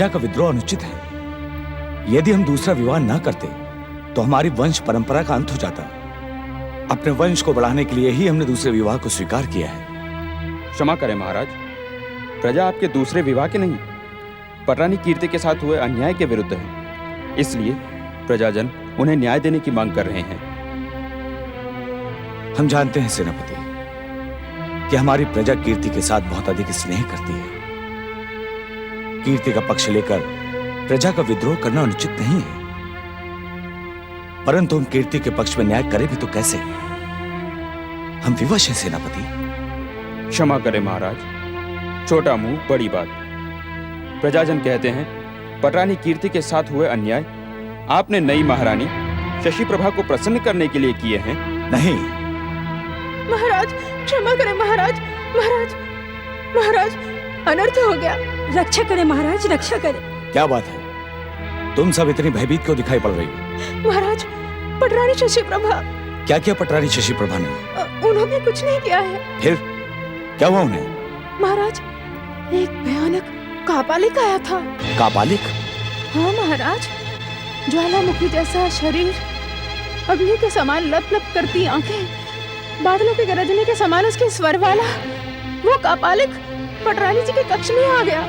प्रजा का विद्रोह अनुचित है। यदि हम दूसरा विवाह न करते तो हमारी वंश परंपरा का अंत हो जाता। अपने वंश को बढ़ाने के लिए ही हमने दूसरे विवाह को स्वीकार किया है। क्षमा करें महाराज, प्रजा आपके दूसरे विवाह के नहीं, पटरानी कीर्ति के साथ हुए अन्याय के विरुद्ध है। इसलिए प्रजाजन उन्हें न्याय देने की मांग कर रहे हैं। हम जानते हैं सेनापति कि हमारी प्रजा कीर्ति के साथ बहुत अधिक स्नेह करती है। कीर्ति का पक्ष लेकर प्रजा का विद्रोह करना अनुचित नहीं है, परंतु हम कीर्ति के पक्ष में न्याय करें भी तो कैसे? हम विवश हैं सेनापति। क्षमा करें महाराज, छोटा मुंह बड़ी बात। प्रजाजन कहते हैं पटरानी कीर्ति के साथ हुए अन्याय आपने नई महारानी शशि प्रभा को प्रसन्न करने के लिए किए हैं। नहीं महाराज, क्षमा करें महाराज। महाराज, महाराज, अनर्थ हो गया। रक्षा करें महाराज, रक्षा करें। क्या बात है, तुम सब इतनी भयभीत क्यों दिखाई पड़ रही हो? महाराज, पटरानी शशि प्रभा। क्या किया पटरानी शशि प्रभा ने? उन्होंने कुछ नहीं किया है। फिर क्या हुआ उन्हें? महाराज, एक भयानक कापालिक आया था। कापालिक? हाँ महाराज, ज्वालामुखी जैसा शरीर, अग्नि के समान लप लप करती आंखें, बादलों के गरजने के समान उसके स्वर वाला वो कापालिक पटरानी जी के कक्ष में आ गया।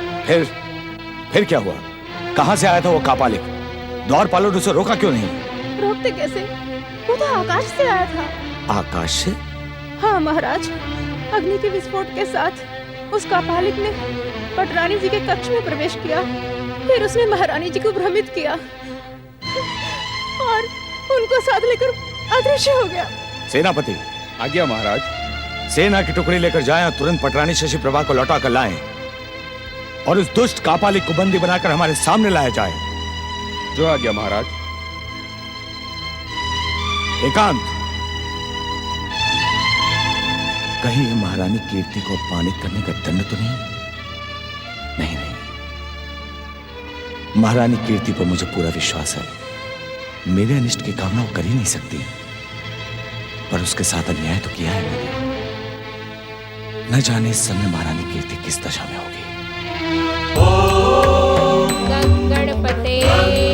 फिर क्या हुआ? कहाँ से आया था वो कापालिक? द्वारपालों ने उसे रोका क्यों नहीं? रोकते कैसे, वो तो आकाश से आया था। आकाश से? हाँ महाराज, अग्नि के विस्फोट के साथ उस कापालिक ने पटरानी जी के कक्ष में प्रवेश किया। फिर उसने महारानी जी को भ्रमित किया और उनको साथ लेकर अदृश्य हो गया। सेनापति, आज्ञा महाराज। सेना की टुकड़ी लेकर जाएं और तुरंत पटरानी शशि प्रभा को लौटा कर लाएं और उस दुष्ट कापालिक को बंदी बनाकर हमारे सामने लाया जाए। जो आज्ञा महाराज। एकांत, कहीं ये महारानी कीर्ति को अपमानित करने का दंड तो नहीं? नहीं नहीं, महारानी कीर्ति पर मुझे पूरा विश्वास है। मेरे अनिष्ट की कामना वो कर ही नहीं सकती, पर उसके साथ अन्याय तो किया है मैंने। न जाने इस समय महारानी कीर्ति किस दशा में होगी। ओम गंगणपते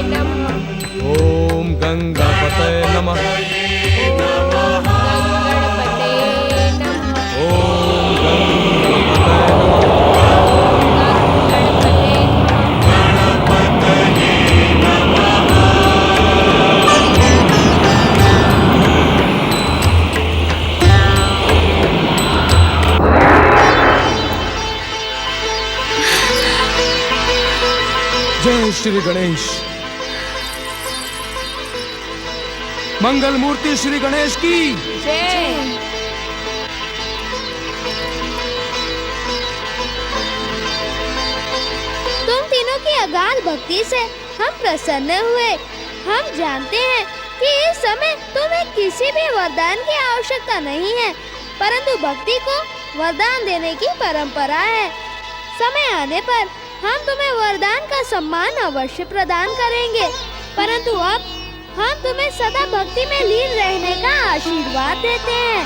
नमः। ओम गंगापते नमः। गंगणपते नमः। ओम जय श्री गणेश। मंगल मूर्ति श्री गणेश की जय। तुम तीनों की अगाध भक्ति से हम प्रसन्न हुए। हम जानते हैं कि इस समय तुम्हें किसी भी वरदान की आवश्यकता नहीं है, परंतु भक्ति को वरदान देने की परंपरा है। समय आने पर हम तुम्हें वरदान का सम्मान अवश्य प्रदान करेंगे, परंतु अब हम तुम्हें सदा भक्ति में लीन रहने का आशीर्वाद देते हैं।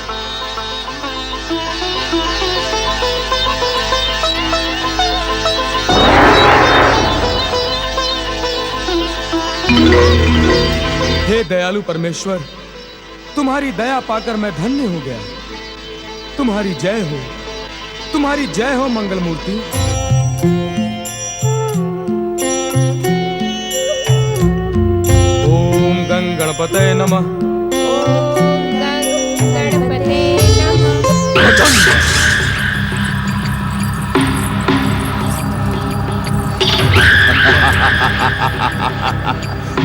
हे दयालु परमेश्वर, तुम्हारी दया पाकर मैं धन्य हो गया। तुम्हारी जय हो, तुम्हारी जय हो मंगल मूर्ति। ओम गंगणपते नमः। ओम गंगणपते नमः।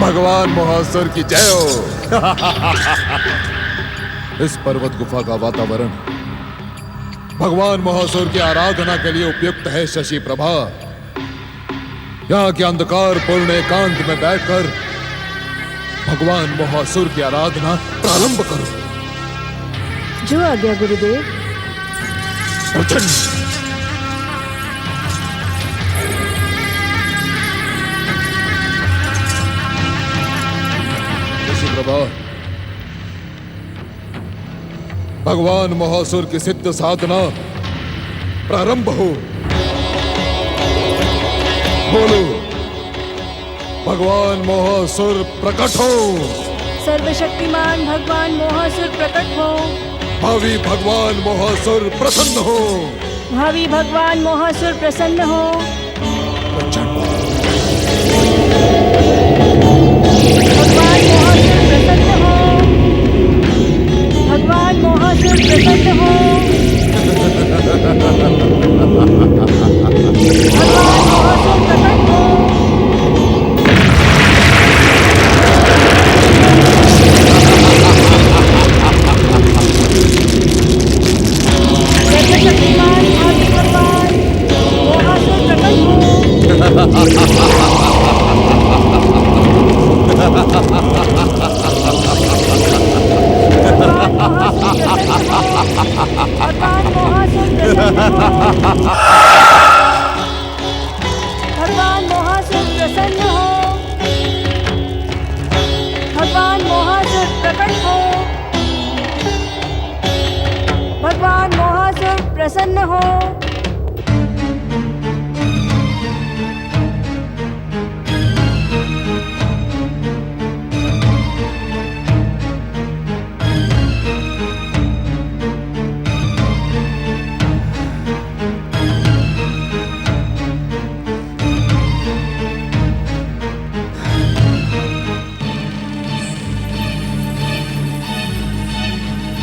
भगवान महासुर की जय हो। इस पर्वत गुफा का वातावरण भगवान महासुर की आराधना के लिए उपयुक्त है। शशि प्रभा, यहाँ के अंधकार पूर्ण एकांत में बैठकर भगवान महासुर की आराधना प्रारंभ करो। जो आज्ञा गुरुदेव। शशि प्रभा, भगवान महासुर की सिद्ध साधना प्रारंभ हो। बोलो भगवान मोहासुर प्रकट हो। सर्वशक्तिमान भगवान मोहासुर प्रकट हो। भावी भगवान मोहासुर प्रसन्न हो। भावी भगवान मोहासुर प्रसन्न हो। भगवान मोहासुर प्रसन्न हो। भगवान मोहासुर प्रसन्न हो। भगवान मोहासुर प्रकट हो। सर्वशक्तिमान भावी भगवान मोहासुर प्रकट हो। भगवान मोहासुर प्रसन्न हो। भगवान मोहासुर प्रसन्न हो। भगवान मोहासुर प्रकट हो। भगवान मोहासुर प्रसन्न हो।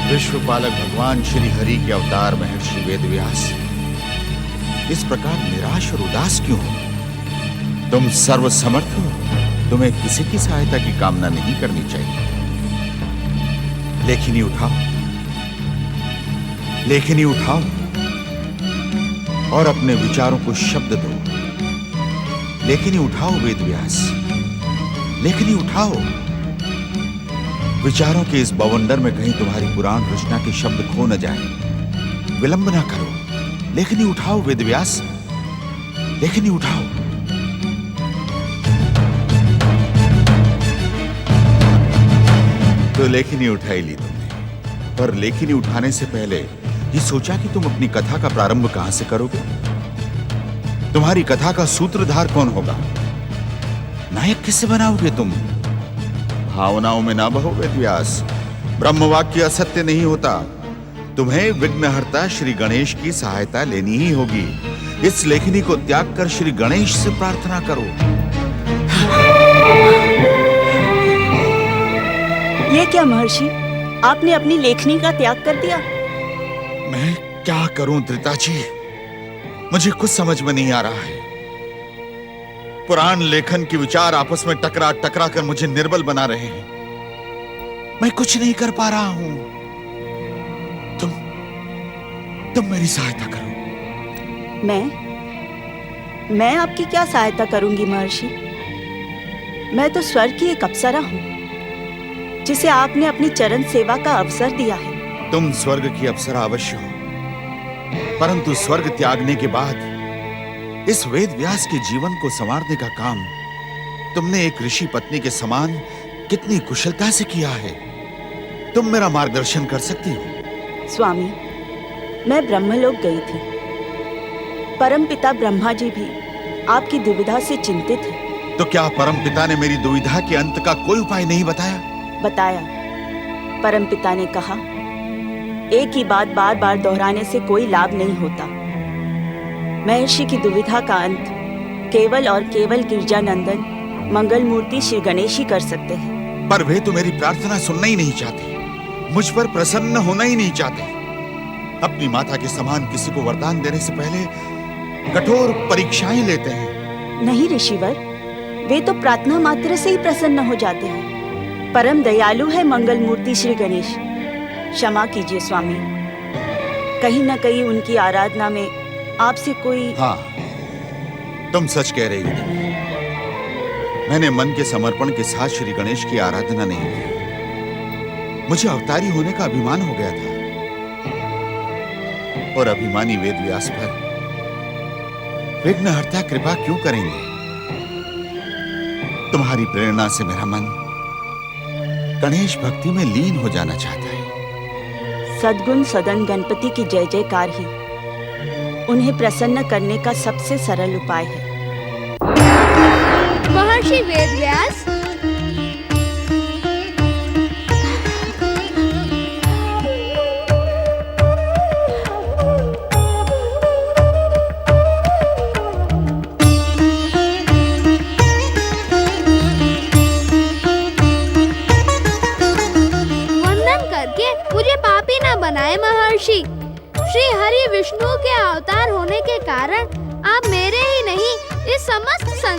विश्वपालक भगवान श्री हरि के अवतार महर्षि वेदव्यास इस प्रकार निराश और उदास क्यों हो? तुम सर्वसमर्थ हो, तुम्हें किसी की सहायता की कामना नहीं करनी चाहिए। लेखनी उठाओ, लेखनी उठाओ और अपने विचारों को शब्द दो। लेखनी उठाओ वेदव्यास, लेखनी उठाओ। विचारों के इस बवंडर में कहीं तुम्हारी पुराण रचना के शब्द खो न जाए। विलंब ना करो, लेखनी उठाओ वेदव्यास, लेखनी उठाओ। तो लेखनी उठाई ली तुमने, पर लेखनी उठाने से पहले ये सोचा कि तुम अपनी कथा का प्रारंभ कहां से करोगे? तुम्हारी कथा का सूत्रधार कौन होगा? नायक किससे बनाओगे तुम? भावनाओं में ना बहो वेदव्यास, ब्रह्मवाक्य असत्य नहीं होता। तुम्हें विघ्नहर्ता श्री गणेश की सहायता लेनी ही होगी। इस लेखनी को त्याग कर श्री गणेश से प्रार्थना करो। ये क्या महर्षि, आपने अपनी लेखनी का त्याग कर दिया? मैं क्या करूं धृता जी, मुझे कुछ समझ में नहीं आ रहा है। पुराण लेखन के विचार आपस में टकरा टकरा कर मुझे निर्बल बना रहे हैं। मैं कुछ नहीं कर पा रहा हूं। तुम मेरी सहायता करो। मैं आपकी क्या सहायता करूंगी महर्षि? मैं तो स्वर्ग की एक अप्सरा हूं, जिसे आपने अपनी चरण सेवा का अवसर दिया है। तुम स्वर्ग की अप्सरा अवश्य हो, परंतु स्वर्ग त्यागने के बाद इस वेद व्यास के जीवन को संवारने का काम तुमने एक ऋषि पत्नी के समान कितनी कुशलता से किया है। तुम मेरा मार्गदर्शन कर सकती हो? स्वामी, मैं ब्रह्मलोक गई थी। परमपिता ब्रह्मा जी भी आपकी दुविधा से चिंतित थे। तो क्या परमपिता ने मेरी दुविधा के अंत का कोई उपाय नहीं बताया? बताया। परमपिता ने कहा, एक ही बात बार बार दोहराने से कोई लाभ नहीं होता। महर्षि की दुविधा का अंत केवल और केवल गिरजानंदन मंगल मूर्ति श्री गणेश ही कर सकते हैं। पर वे तो मेरी प्रार्थना सुनना ही नहीं चाहते, मुझ पर प्रसन्न होना ही नहीं चाहते। अपनी माता के समान किसी को वरदान देने से पहले कठोर परीक्षाएं लेते हैं। नहीं ऋषिवर, वे तो प्रार्थना मात्र से ही प्रसन्न हो जाते हैं। परम दयालु है मंगल मूर्ति श्री गणेश। क्षमा कीजिए स्वामी, कहीं न कहीं उनकी आराधना में आपसे कोई... हाँ, तुम सच कह रही हो। मैंने मन के समर्पण के साथ श्री गणेश की आराधना नहीं की। मुझे अवतारी होने का अभिमान हो गया था, और अभिमानी वेदव्यास पर विघ्नहर्ता कृपा क्यों करेंगे? तुम्हारी प्रेरणा से मेरा मन गणेश भक्ति में लीन हो जाना चाहता है। सद्गुण सदन गणपति की जय जयकार ही उन्हें प्रसन्न करने का सबसे सरल उपाय है। महर्षि वेद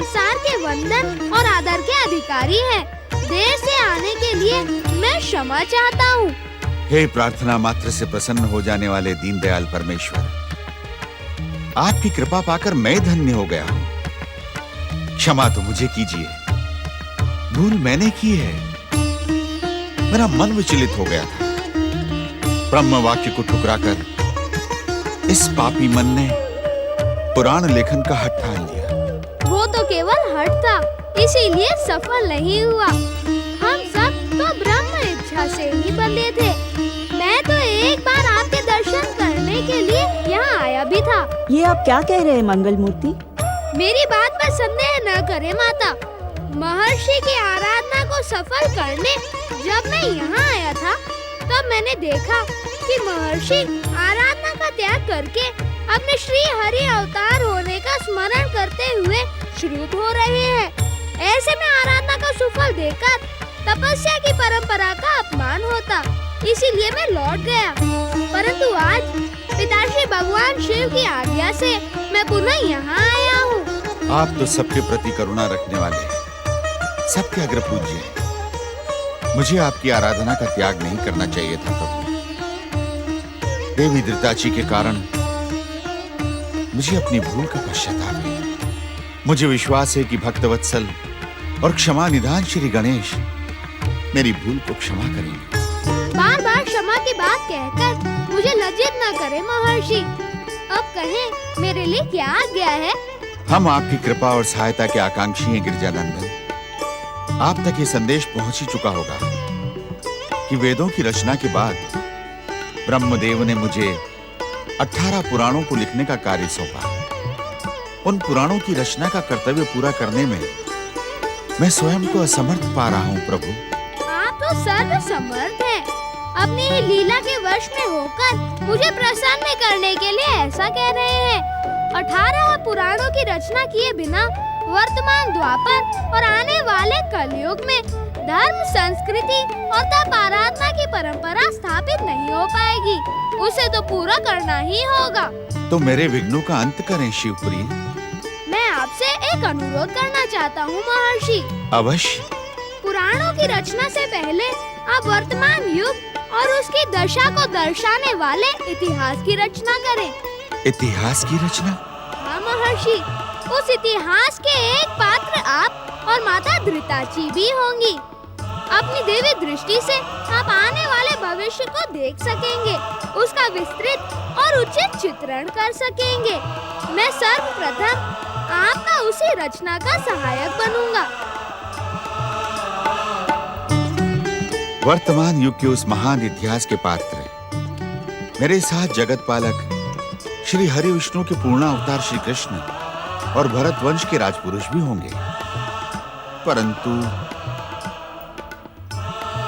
संसार के वंदन और आदर के अधिकारी हैं। देर से आने के लिए मैं क्षमा चाहता हूँ। हे प्रार्थना मात्र से प्रसन्न हो जाने वाले दीनदयाल परमेश्वर, आपकी कृपा पाकर मैं धन्य हो गया हूँ। क्षमा तो मुझे कीजिए, भूल मैंने की है। मेरा मन विचलित हो गया था। ब्रह्म वाक्य को ठुकराकर इस पापी मन ने पुराण लेखन का हठ ठान लिया। वो तो केवल हठ था, इसीलिए सफल नहीं हुआ। हम सब तो ब्रह्म इच्छा से ही बंधे थे। मैं तो एक बार आपके दर्शन करने के लिए यहाँ आया भी था। ये आप क्या कह रहे हैं मंगल मूर्ति? मेरी बात पर संदेह न करें माता। महर्षि की आराधना को सफल करने जब मैं यहाँ आया था, तब मैंने देखा कि महर्षि आराधना का त्याग करके अपने श्री हरि अवतार होने का स्मरण करते हुए श्रुत हो रहे हैं। ऐसे में आराधना का सुफल देखकर तपस्या की परंपरा का अपमान होता, इसीलिए मैं लौट गया। परंतु आज पिताश्री भगवान शिव की आज्ञा से मैं पुनः यहाँ आया हूँ। आप तो सबके प्रति करुणा रखने वाले हैं, सबके अग्र पूज्य हैं। मुझे आपकी आराधना का त्याग नहीं करना चाहिए था प्रभु। देवी धृताची के कारण मुझे अपनी भूल का पश्चाताप है। मुझे विश्वास है कि भक्तवत्सल और क्षमा निधान श्री गणेश मेरी भूल को क्षमा करेंगे। बार बार क्षमा की बात कहकर मुझे लज्जित न करे महर्षि। अब कहें मेरे लिए क्या आज्ञा है? हम आपकी कृपा और सहायता के आकांक्षी हैं गिरजानंदन। आप तक ये संदेश पहुंच ही चुका होगा कि वेदों की रचना के बाद ब्रह्मदेव ने मुझे 18 पुराणों को लिखने का कार्य सौंपा। उन पुराणों की रचना का कर्तव्य पूरा करने में मैं स्वयं को असमर्थ पा रहा हूँ प्रभु। आप तो सर्व समर्थ हैं। अपनी ही लीला के वश में होकर मुझे प्रसन्न करने के लिए ऐसा कह रहे हैं। 18 पुराणों की रचना किए बिना वर्तमान द्वापर और आने वाले कलयुग में धर्म, संस्कृति और तप आराधना की परंपरा स्थापित नहीं हो पाएगी। उसे तो पूरा करना ही होगा। तो मेरे विघ्नों का अंत करें शिवप्रिय। मैं आपसे एक अनुरोध करना चाहता हूँ महर्षि। अवश्य। पुराणों की रचना से पहले आप वर्तमान युग और उसकी दशा को दर्शाने वाले इतिहास की रचना करें। इतिहास की रचना? हाँ महर्षि, उस इतिहास के एक पात्र आप और माता धृताची भी होंगी। अपनी देवी दृष्टि से आप आने वाले भविष्य को देख सकेंगे, उसका विस्तृत और उचित चित्रण कर सकेंगे। मैं सर्वप्रथम आपका उसी रचना का सहायक बनूंगा। वर्तमान युग के उस महान इतिहास के पात्र मेरे साथ जगत पालक श्री हरि विष्णु के पूर्ण अवतार श्री कृष्ण और भरत वंश के राजपुरुष भी होंगे।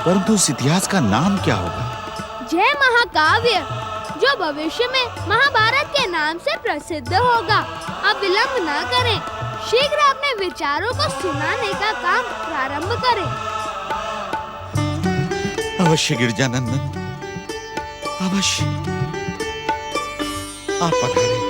परंतु उस इतिहास का नाम क्या होगा? जय महाकाव्य, जो भविष्य में महाभारत के नाम से प्रसिद्ध होगा। अब विलंब न करें, शीघ्र अपने विचारों को सुनाने का काम प्रारंभ करें। अवश्य गिरजानंदन, अवश्य। आप पधारें।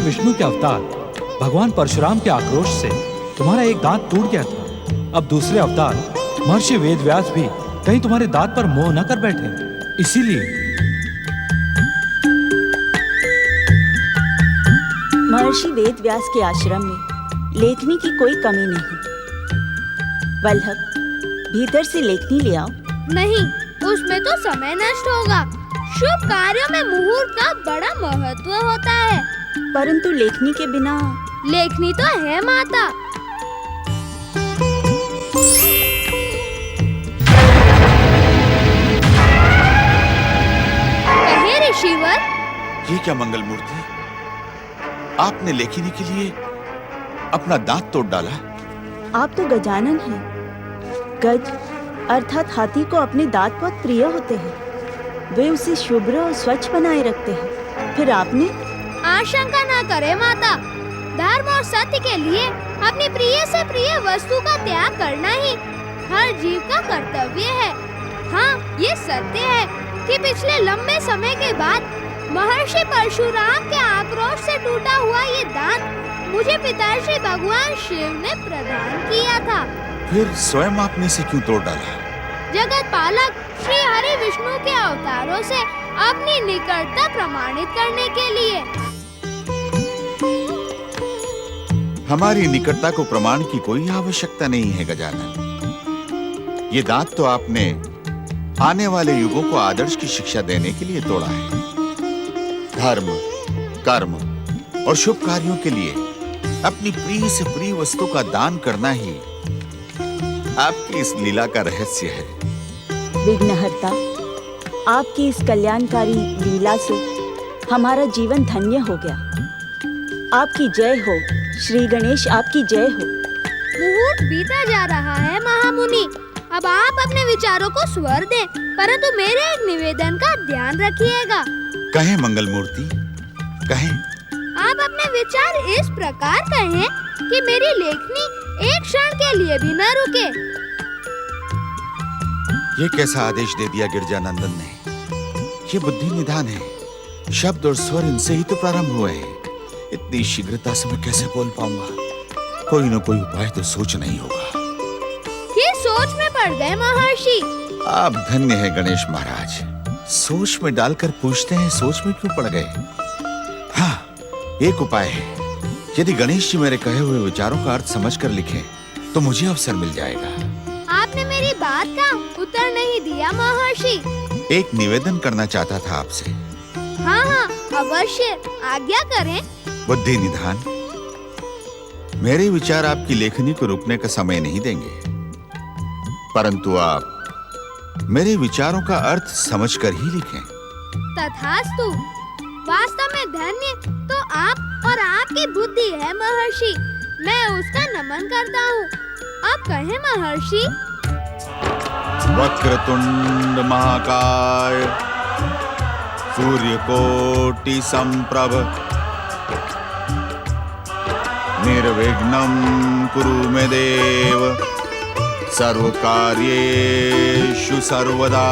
विष्णु के अवतार भगवान परशुराम के आक्रोश से तुम्हारा एक दांत टूट गया था। अब दूसरे अवतार महर्षि वेदव्यास भी कहीं तुम्हारे दांत पर मोह न कर बैठे, इसीलिए। महर्षि वेदव्यास के आश्रम में लेखनी की कोई कमी नहीं। वल्लभ, भीतर से लेखनी ले आओ। नहीं, उसमें तो समय नष्ट होगा। शुभ कार्यों में मुहूर्त का बड़ा महत्व होता है। परंतु लेखनी के बिना। लेखनी तो है माता। कहे ऋषिवर। ये क्या मंगल मूर्ति, आपने लेखनी के लिए अपना दांत तोड़ डाला? आप तो गजानन हैं। गज अर्थात हाथी को अपने दांत बहुत प्रिय होते हैं। वे उसे शुभ्र और स्वच्छ बनाए रखते हैं। फिर आपने? आशंका ना करे माता, धर्म और सत्य के लिए अपनी प्रिय से प्रिय वस्तु का त्याग करना ही हर जीव का कर्तव्य है। हाँ, ये सत्य है कि पिछले लंबे समय के बाद महर्षि परशुराम के आक्रोश से टूटा हुआ ये दान मुझे पिताश्री भगवान शिव ने प्रदान किया था। फिर स्वयं आपने इसे क्यों तोड़ डाला? जगत पालक श्री हरि विष्णु के अवतारों से अपनी निकटता प्रमाणित करने के लिए। हमारी निकटता को प्रमाण की कोई आवश्यकता नहीं है गजानन। ये दांत तो आपने आने वाले युगों को आदर्श की शिक्षा देने के लिए तोड़ा है। धर्म, कर्म और शुभ कार्यों के लिए अपनी प्रिय से प्रिय वस्तु का दान करना ही आपकी इस लीला का रहस्य है। विघ्नहर्ता, आपकी इस कल्याणकारी लीला से हमारा जीवन धन्य हो गया। आपकी जय हो श्री गणेश, आपकी जय हो। मुहूर्त बीता जा रहा है महामुनि, अब आप अपने विचारों को स्वर दें, परंतु मेरे एक निवेदन का ध्यान रखिएगा। कहें मंगल मूर्ति, कहें। आप अपने विचार इस प्रकार कहें कि मेरी लेखनी एक क्षण के लिए भी न रुके। ये कैसा आदेश दे दिया गिरजानंदन ने? ये बुद्धि निधान है। शब्द और स्वर इनसे ही तो प्रारंभ हुए हैं। इतनी शीघ्रता से मैं कैसे बोल पाऊंगा? कोई न कोई उपाय तो सोचना ही होगा। ये सोच में पड़ गए महर्षि। आप धन्य है गणेश महाराज। सोच में डालकर पूछते हैं सोच में क्यों पड़ गए? हाँ, एक उपाय है। यदि गणेश जी मेरे कहे हुए विचारों का अर्थ समझकर लिखें तो मुझे अवसर मिल जाएगा। आपने मेरी बात का उत्तर नहीं दिया महर्षि। एक निवेदन करना चाहता था आपसे। हाँ हाँ, अवश्य, आज्ञा करें। बुद्धि निधान, मेरे विचार आपकी लेखनी को रुकने का समय नहीं देंगे, परंतु आप मेरे विचारों का अर्थ समझकर ही लिखें। तथास्तु। वास्तव में धन्य तो आप और आपकी बुद्धि है महर्षि, मैं उसका नमन करता हूँ। आप कहें महर्षि। वक्रतुंड महाकाय, सूर्यकोटि संप्रभ, निर्विघ्नं कुरु मे देव, सर्वकार्येषु सर्वदा।